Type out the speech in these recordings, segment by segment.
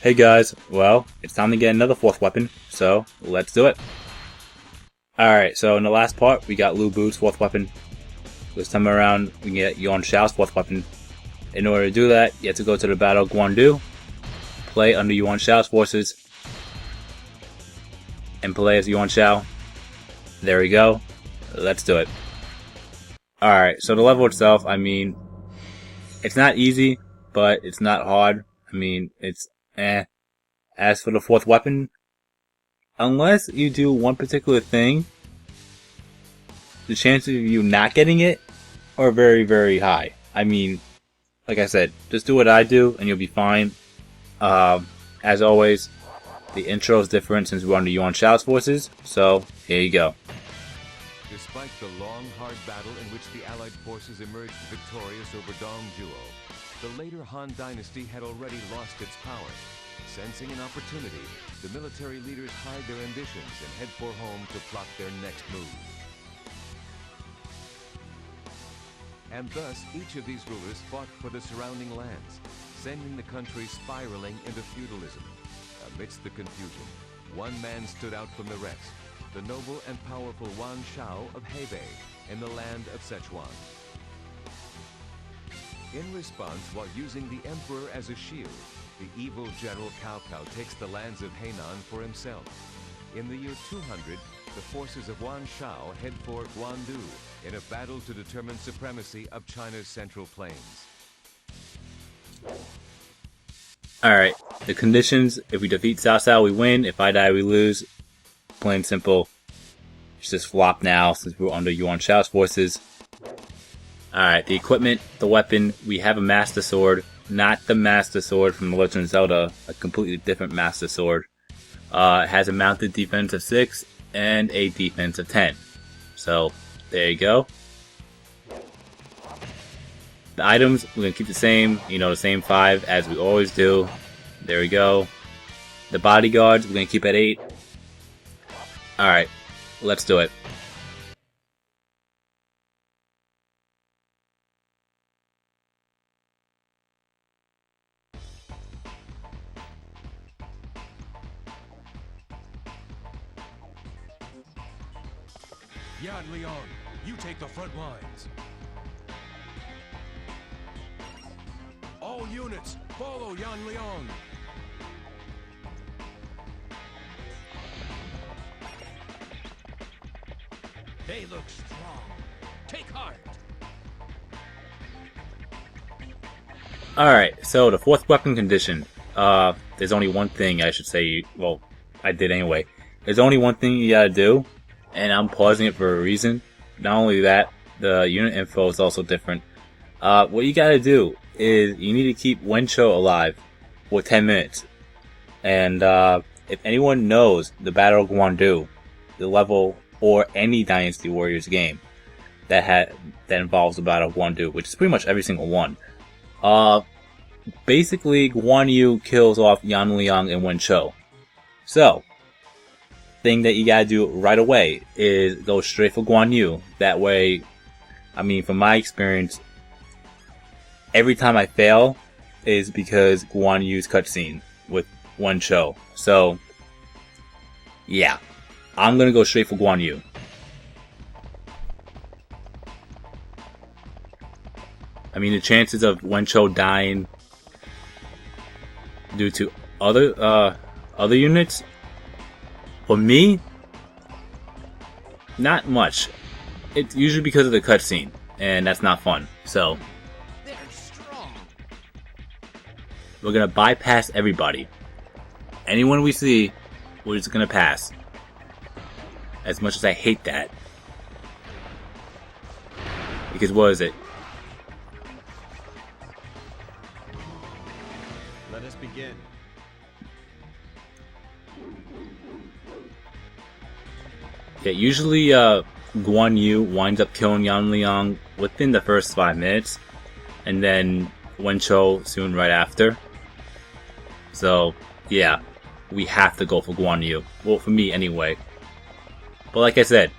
Hey guys, well, it's time to get another fourth weapon, so let's do it. Alright, so in the last part, we got Lu Bu's fourth weapon. This time around, we can get Yuan Shao's fourth weapon. In order to do that, you have to go to the Battle of Guan Yu, play under Yuan Shao's forces, and play as Yuan Shao. There we go. Let's do it. Alright, so the level itself, I mean, it's not easy, but it's not hard. I mean, it's As for the fourth weapon, unless you do one particular thing, the chances of you not getting it are very, very high. I mean, like I said, just do what I do and you'll be fine. As always, the intro is different since we're under Yuan Shao's forces, so here you go. Despite the long, hard battle in which the Allied forces emerged victorious over Dongzhuo, the later Han Dynasty had already lost its power. Sensing an opportunity, the military leaders hide their ambitions and head for home to plot their next move. And thus, each of these rulers fought for the surrounding lands, sending the country spiraling into feudalism. Amidst the confusion, one man stood out from the rest, the noble and powerful Yuan Shao of Hebei in the land of Sichuan. In response, while using the emperor as a shield, the evil general Cao Cao takes the lands of Hainan for himself. In the year 200, the forces of Yuan Shao head for Guan Yu in a battle to determine supremacy of China's central plains. Alright, the conditions: if we defeat Cao Cao, we win. If I die, we lose. Plain simple. It's just flop now since we're under Yuan Shao's forces. Alright, the equipment, the weapon, we have a Master Sword. Not the Master Sword from The Legend of Zelda, a completely different Master Sword. It has a mounted defense of 6 and a defense of 10. So, there you go. The items, we're going to keep the same, the same 5 as we always do. There we go. The bodyguards, we're going to keep at 8. Alright, let's do it. Yan Liang, you take the front lines. All units, follow Yan Liang. They look strong. Take heart. Alright, so the fourth weapon condition. There's only one thing I should say, well, I did anyway. There's only one thing you gotta do, and I'm pausing it for a reason. Not only that, the unit info is also different. What you gotta do is you need to keep Wen Chou alive for 10 minutes. And if anyone knows the Battle of Guan Yu, the level, or any Dynasty Warriors game that involves the Battle of Guan Yu, which is pretty much every single one, basically Guan Yu kills off Yan Liang and Wen Chou. So, thing that you gotta do right away is go straight for Guan Yu. That way, I mean, from my experience, every time I fail is because Guan Yu's cutscene with Wen Chou. So, yeah, I'm gonna go straight for Guan Yu. I mean, the chances of Wen Chou dying due to other units, for me, not much. It's usually because of the cutscene, and that's not fun. So, They're strong. we're gonna bypass everybody. Anyone we see, we're just gonna pass. As much as I hate that. Because what is it? Let us begin. Yeah, usually Guan Yu winds up killing Yan Liang within the first 5 minutes, and then Wen Chou soon right after. So, yeah, we have to go for Guan Yu. Well, for me anyway. But like I said,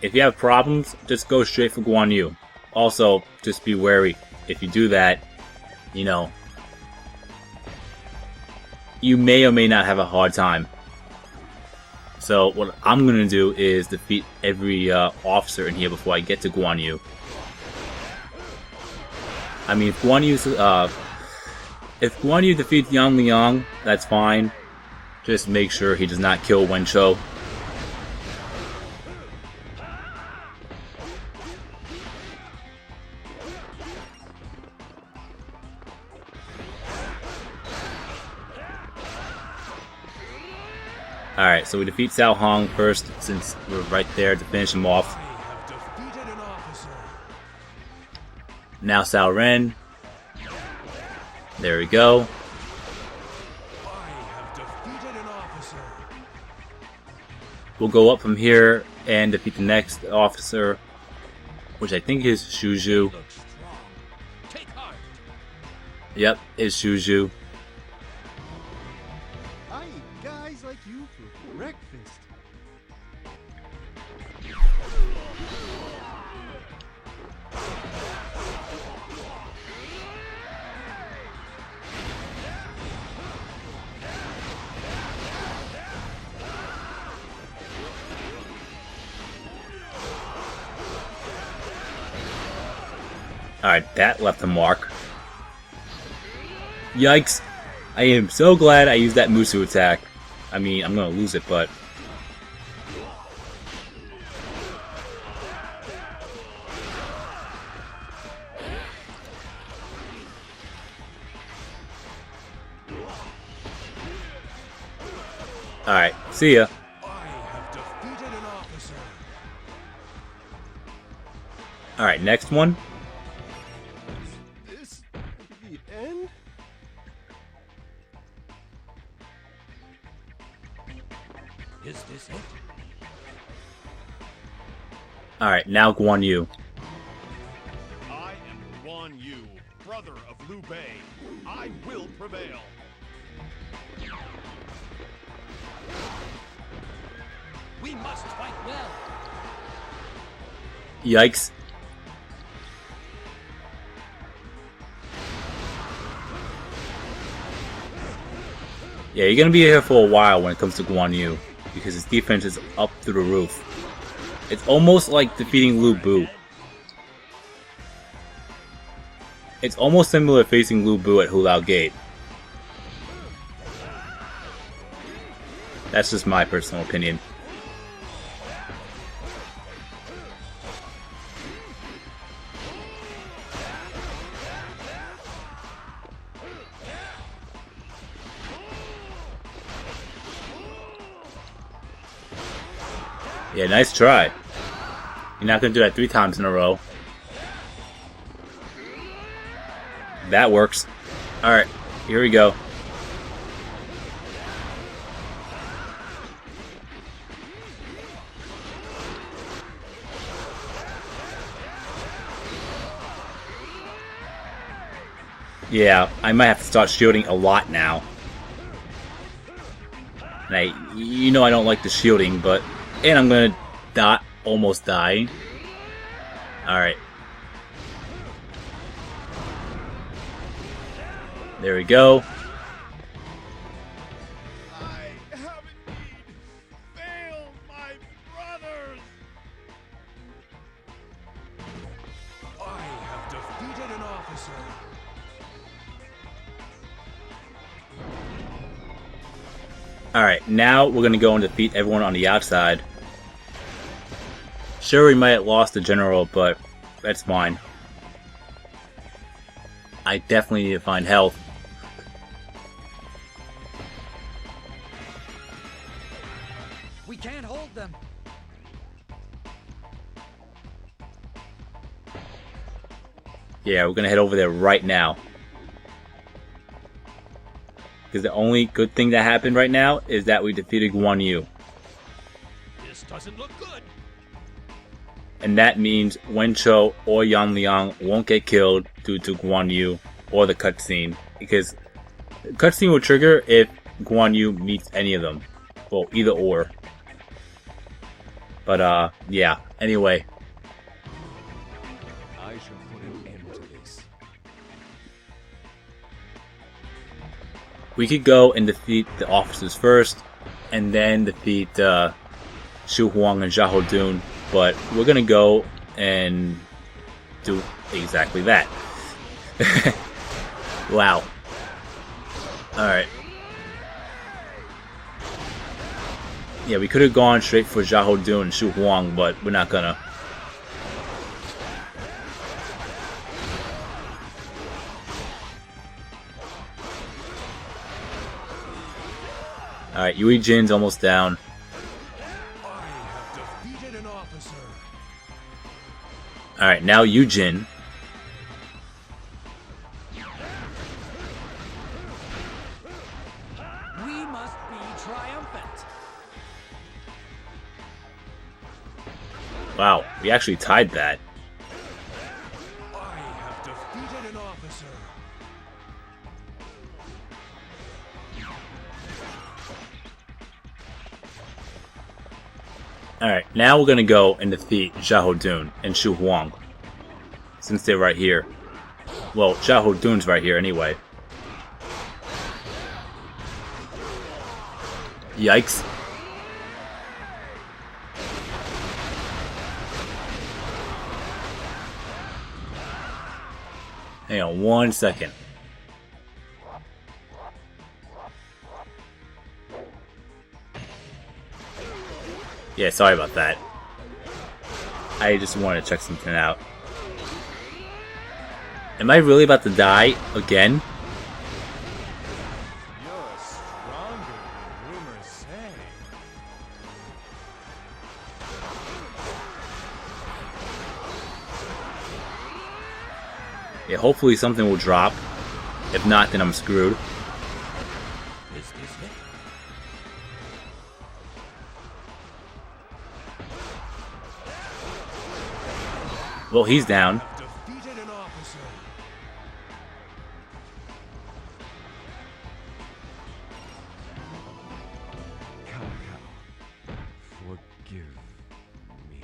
if you have problems, just go straight for Guan Yu. Also, just be wary. If you do that, you may or may not have a hard time. So what I'm gonna do is defeat every officer in here before I get to Guan Yu. I mean, if Guan Yu defeats Yan Liang, that's fine. Just make sure he does not kill Wen Chou. Alright, so we defeat Cao Hong first, since we're right there to finish him off. I have defeated an officer. Now Cao Ren. There we go. I have defeated an officer. We'll go up from here and defeat the next officer, which I think is Shuju. Look strong. Take heart. Yep, is Shuju. I eat guys like you for breakfast. Alright, that left a mark. Yikes. I am so glad I used that Musou attack. I mean, I'm gonna lose it, but... Alright, see ya. I have defeated an officer. Alright, next one. This the end? Is this it? Alright, now Guan Yu. I am Guan Yu, brother of Liu Bei. I will prevail. We must fight well. Yikes. Yeah, you're gonna be here for a while when it comes to Guan Yu, because his defense is up through the roof. It's almost like defeating Lu Bu. It's almost similar to facing Lu Bu at Hulao Gate. That's just my personal opinion. Yeah, nice try. You're not gonna do that 3 times in a row. That works. Alright, here we go. Yeah, I might have to start shielding a lot now. And you know I don't like the shielding, but... And I'm gonna almost die. Alright. There we go. I have indeed failed my brothers. I have defeated an officer. Alright, now we're gonna go and defeat everyone on the outside. Sure, we might have lost the general, but that's fine. I definitely need to find health. We can't hold them. Yeah, we're gonna head over there right now. Because the only good thing that happened right now is that we defeated Guan Yu. This doesn't look good. And that means Wen Chou or Yan Liang won't get killed due to Guan Yu or the cutscene. Because the cutscene will trigger if Guan Yu meets any of them. Well, either or. But, yeah. Anyway. I shall put an end to this. we could go and defeat the officers first, and then defeat Xu Huang and Xiahou Dun, but we're gonna go and do exactly that. Wow. Alright. Yeah, we could have gone straight for Xiahou Dun and Xu Huang, but we're not gonna. Alright, Yui Jin's almost down. I have defeated an officer. Alright, now Yu Jin. We must be triumphant. Wow, we actually tied that. I have defeated an officer. Alright, now we're gonna go and defeat Xiahou Dun and Xu Huang. Since they're right here. Well, Xiahou Dun's right here anyway. Yikes. Hang on 1 second. Yeah, sorry about that. I just wanted to check something out. Am I really about to die again? You're stronger than rumors say. Yeah, hopefully something will drop. If not, then I'm screwed. This is it. Well, he's down. Defeated an officer. Cao Cao, forgive me.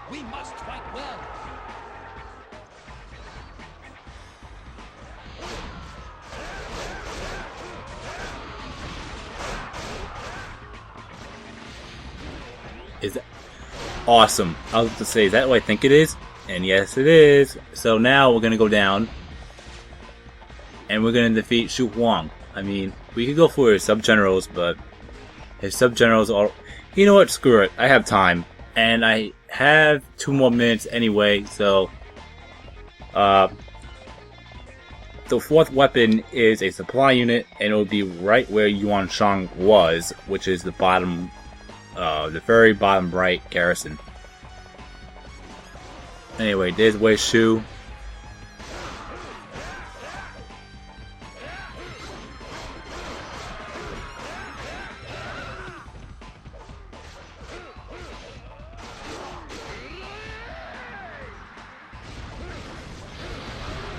We must fight well. Is that awesome? I was to say, is that what I think it is? And yes, it is. So now we're gonna go down, and we're gonna defeat Xu Huang. I mean, we could go for his sub-generals, but his sub-generals are. You know what? Screw it. I have time, and I have 2 more minutes anyway. So, the 4th weapon is a supply unit, and it will be right where Yuan Shao was, which is the bottom. The very bottom right garrison. Anyway, there's Wei Shu.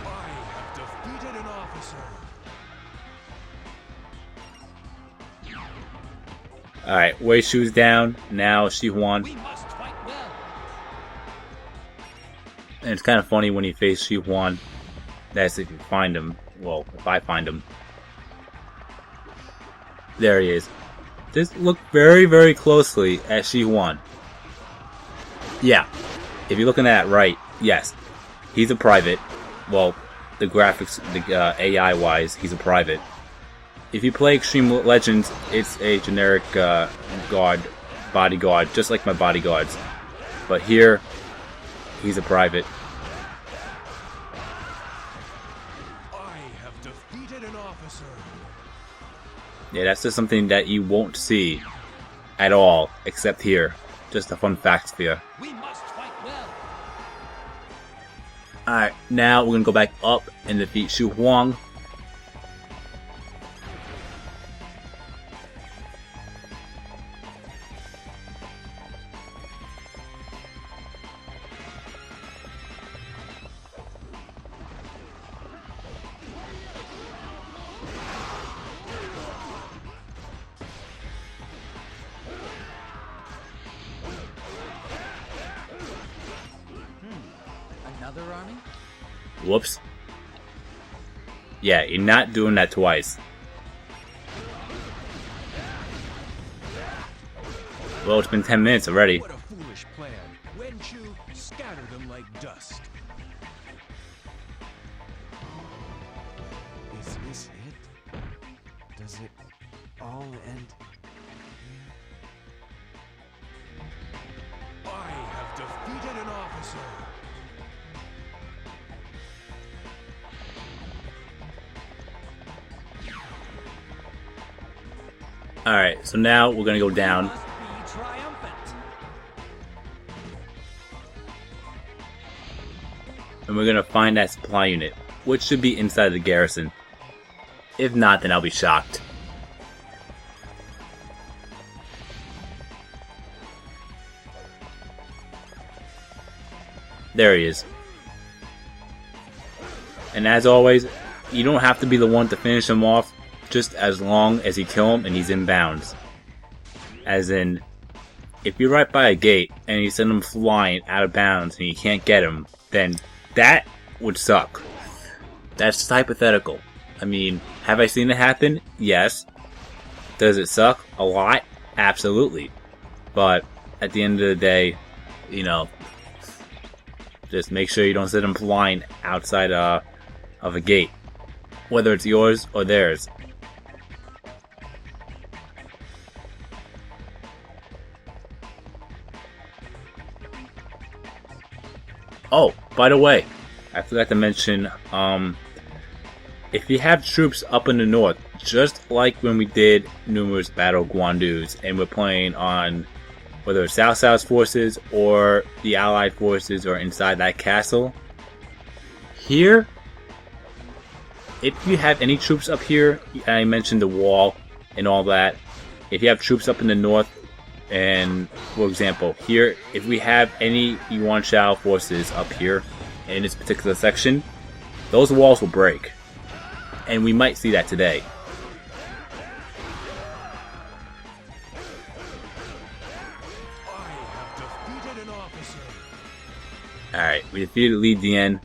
I have defeated an officer. Alright, Wei Shu's down. Now Xi Huan. We must fight well. And it's kind of funny when you face Xi Huan. That's if you find him. Well, if I find him. There he is. Just look very, very closely at Xi Huan. Yeah. If you're looking at it right, yes. He's a private. Well, the graphics, the AI-wise, he's a private. If you play Extreme Legends, it's a generic bodyguard, just like my bodyguards. But here, he's a private. I have defeated an officer. Yeah, that's just something that you won't see at all, except here. Just a fun fact for you. We must fight well. Alright, now we're gonna go back up and defeat Xu Huang. Another army? Whoops. Yeah, you're not doing that twice. Well, it's been 10 minutes already. What a foolish plan. Wen Chou scattered them like dust. Is this it? Does it all end here? I have defeated an officer. Alright, so now we're gonna go down. Must be triumphant. And we're gonna find that supply unit, which should be inside the garrison. If not, then I'll be shocked. There he is. And as always, you don't have to be the one to finish him off, just as long as you kill him and he's in bounds. As in, if you're right by a gate and you send him flying out of bounds and you can't get him, then that would suck. That's just hypothetical. I mean, have I seen it happen? Yes. Does it suck? A lot? Absolutely. But at the end of the day, you know, just make sure you don't send them flying outside of a gate, whether it's yours or theirs. Oh, by the way, I forgot to mention, if you have troops up in the north, just like when we did numerous Battle Guan Yus, and we're playing on whether it's Cao Cao's forces or the Allied forces or inside that castle, here, if you have any troops up here, I mentioned the wall and all that, if you have troops up in the north, and for example, here, if we have any Yuan Shao forces up here in this particular section, those walls will break. And we might see that today. I have defeated an officer. Alright, we defeated Li Dian.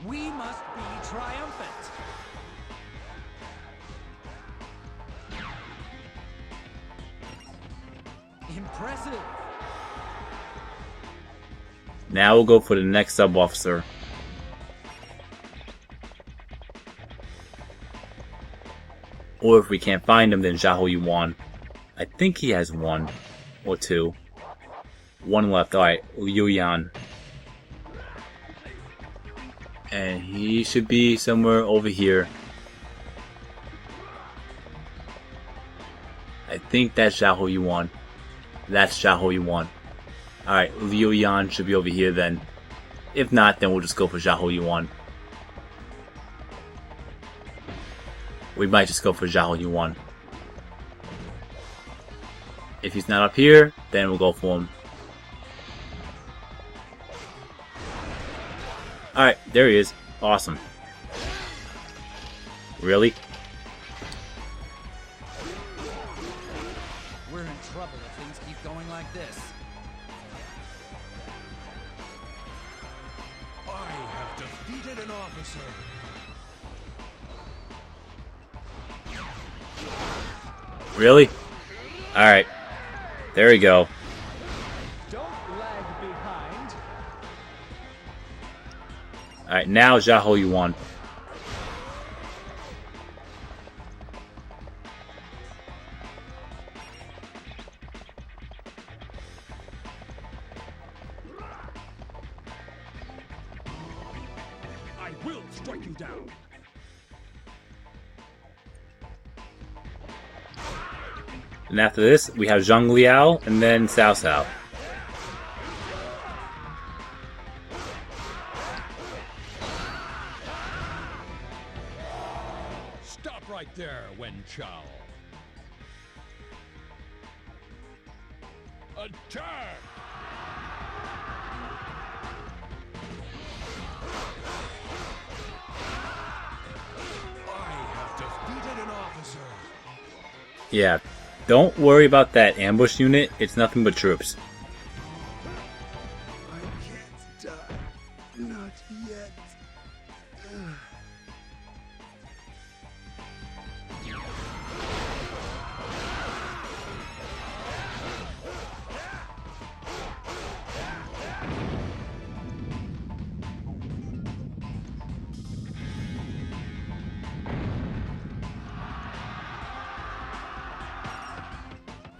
We must be triumphant. Impressive. Now we'll go for the next sub-officer. Or if we can't find him, then Xiahou Yuan. I think he has one or two. One left. Alright, Liu Yan. And he should be somewhere over here. I think that's Xiahou Yuan. That's Xiahou Yuan. Alright, Liu Yan should be over here then. If not, then we'll just go for Xiahou Yuan. We might just go for Xiahou Yuan. If he's not up here, then we'll go for him. Alright, there he is. Awesome. Really? We're in trouble if things keep going like this. I have defeated an officer. Really? Alright. There we go. Don't lag behind. Alright, now Xiahou Yuan. I will strike you down. And after this, we have Zhang Liao and then Cao Cao. Stop right there, Wen Chou. Attack! I have defeated an officer. Yeah, don't worry about that ambush unit. It's nothing but troops.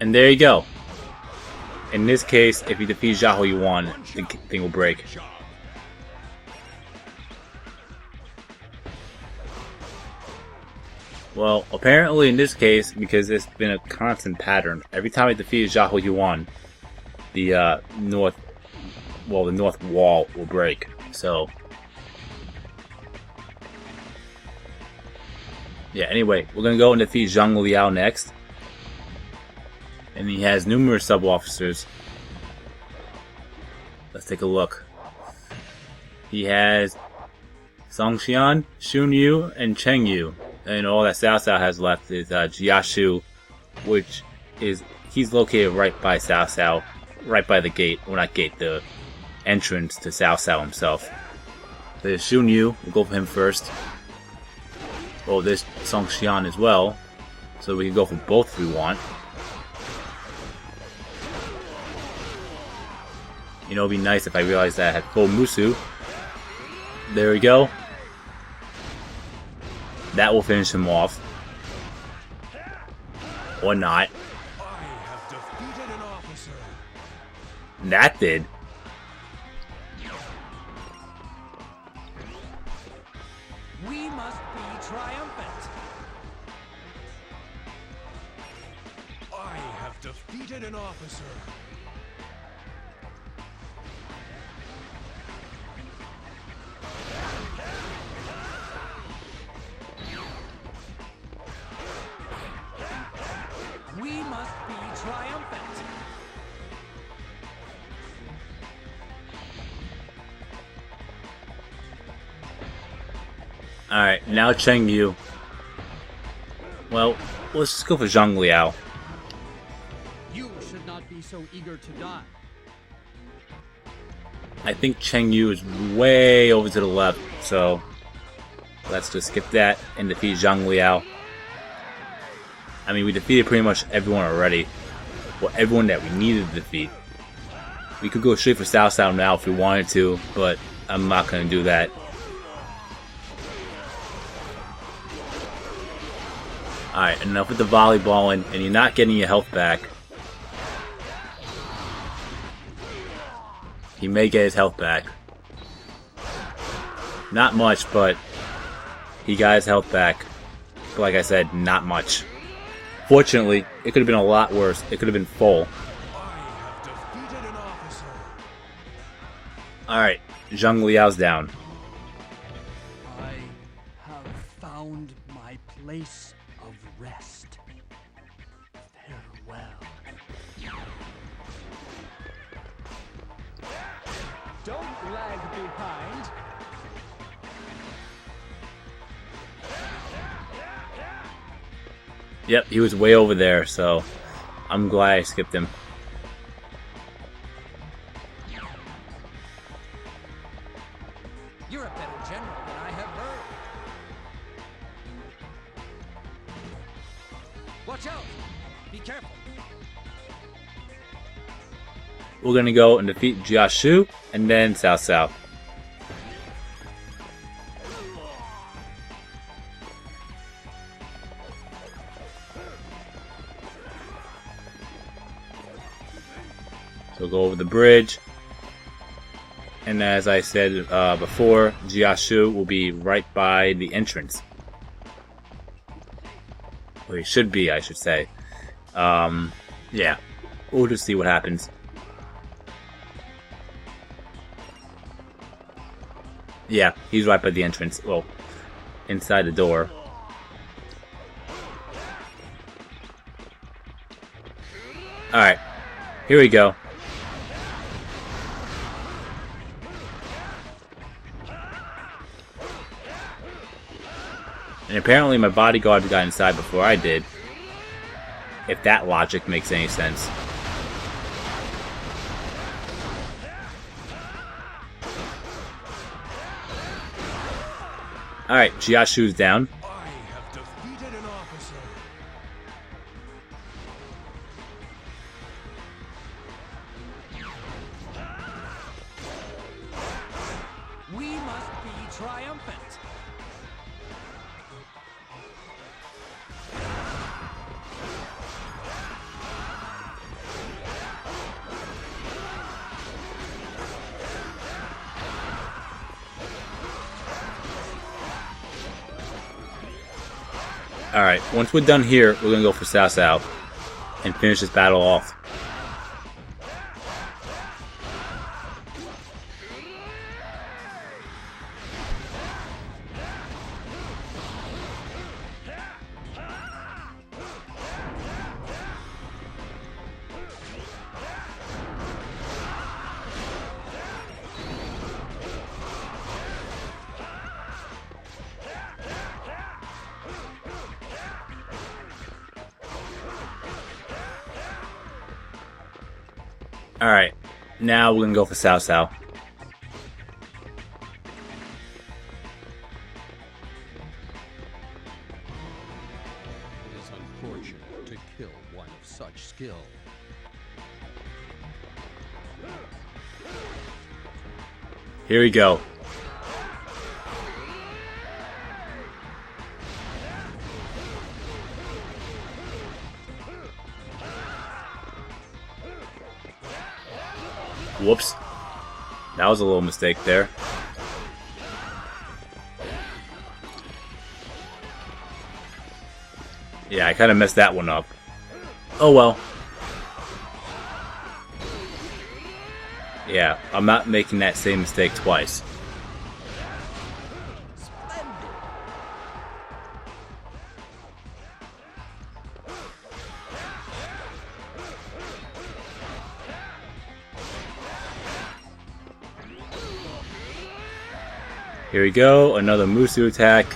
And there you go. In this case, if you defeat Xiahou Yuan, the thing will break. Well, apparently in this case, because it's been a constant pattern, every time I defeat Xiahou Yuan, the north wall will break. So, yeah, anyway, we're gonna go and defeat Zhang Liao next. And he has numerous sub-officers. Let's take a look. He has Songxian, Xun Yu, and Cheng Yu. And all that Cao Cao has left is Jia Shu, which is, he's located right by Cao Cao, right by the gate, well not gate, the entrance to Cao Cao himself. There's Xun Yu, we'll go for him first. Oh, there's Songxian as well, so we can go for both if we want. You know, it'd be nice if I realized that I had full Musou. There we go. That will finish him off. Or not. I have defeated an officer. That did. We must be triumphant. I have defeated an officer. We must be triumphant. Alright, now Cheng Yu. Well, let's just go for Zhang Liao. You should not be so eager to die. I think Cheng Yu is way over to the left, so let's just skip that and defeat Zhang Liao. I mean, we defeated pretty much everyone already. Well, everyone that we needed to defeat. We could go straight for Cao Cao now if we wanted to, but I'm not going to do that. Alright, enough with the volleyballing, and you're not getting your health back. He may get his health back. Not much, but he got his health back. But like I said, not much. Fortunately, it could have been a lot worse. It could have been full. I have defeated an officer. Alright, Zhang Liao's down. I have found my place of rest. Farewell. Don't lag behind. Yep, he was way over there, so I'm glad I skipped him. You're a better general than I have heard. Watch out! Be careful. We're gonna go and defeat Jia Shu and then Cao Cao. So go over the bridge, and as I said before, Jia Shu will be right by the entrance. Or he should be, I should say. Yeah, we'll just see what happens. Yeah, he's right by the entrance. Well, inside the door. Alright, here we go. And apparently my bodyguard got inside before I did. If that logic makes any sense. Alright, Jia Shu's down. I have defeated an officer. We must be triumphant. Alright, once we're done here, we're gonna go for Cao Cao and finish this battle off. Alright, now we're gonna go for Cao Cao. It is unfortunate to kill one of such skill. Here we go. Whoops. That was a little mistake there. Yeah, I kind of messed that one up. Oh well. Yeah, I'm not making that same mistake twice. Here we go, another Musou attack.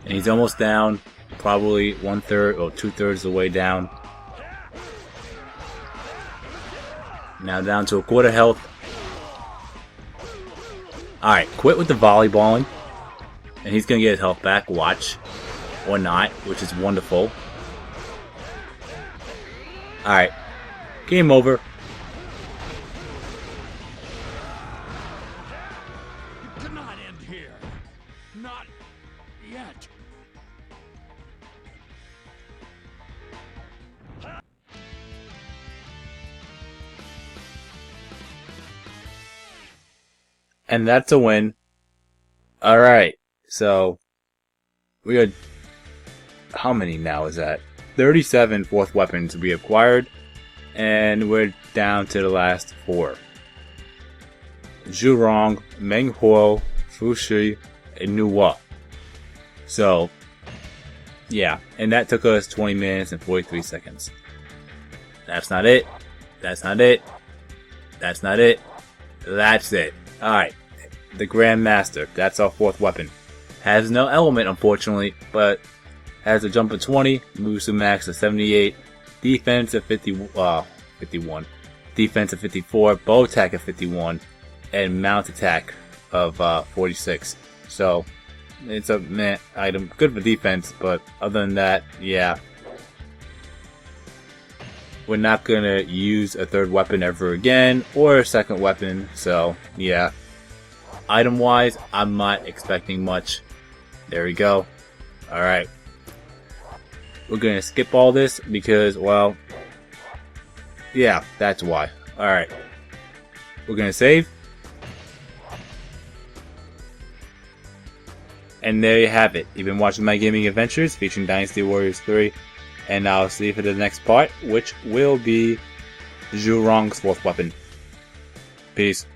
And he's almost down, probably 1/3 or 2/3 of the way down. Now down to a quarter health. Alright, quit with the volleyballing. And he's gonna get his health back, watch. Or not, which is wonderful. Alright, game over. Cannot end here. Not yet. And that's a win. Alright, so we got, how many now is that? 37 fourth weapons we acquired, and we're down to the last 4. Zhurong, Meng Huo, Fushi, and Nuwa. So, yeah, and that took us 20 minutes and 43 seconds. That's not it. That's not it. That's not it. That's it. Alright, the Grandmaster. That's our 4th weapon. Has no element, unfortunately, but has a jump of 20, Musou Max of 78, defense of 51, defense of 54, bow attack of 51, and mount attack of 46. So, it's a meh item. Good for defense, but other than that, yeah. We're not gonna use a 3rd weapon ever again, or a 2nd weapon, so, yeah. Item-wise, I'm not expecting much. There we go. Alright. We're gonna skip all this because, well, yeah, that's why. Alright. We're gonna save. And there you have it. You've been watching my gaming adventures featuring Dynasty Warriors 3. And I'll see you for the next part, which will be Zhurong's 4th weapon. Peace.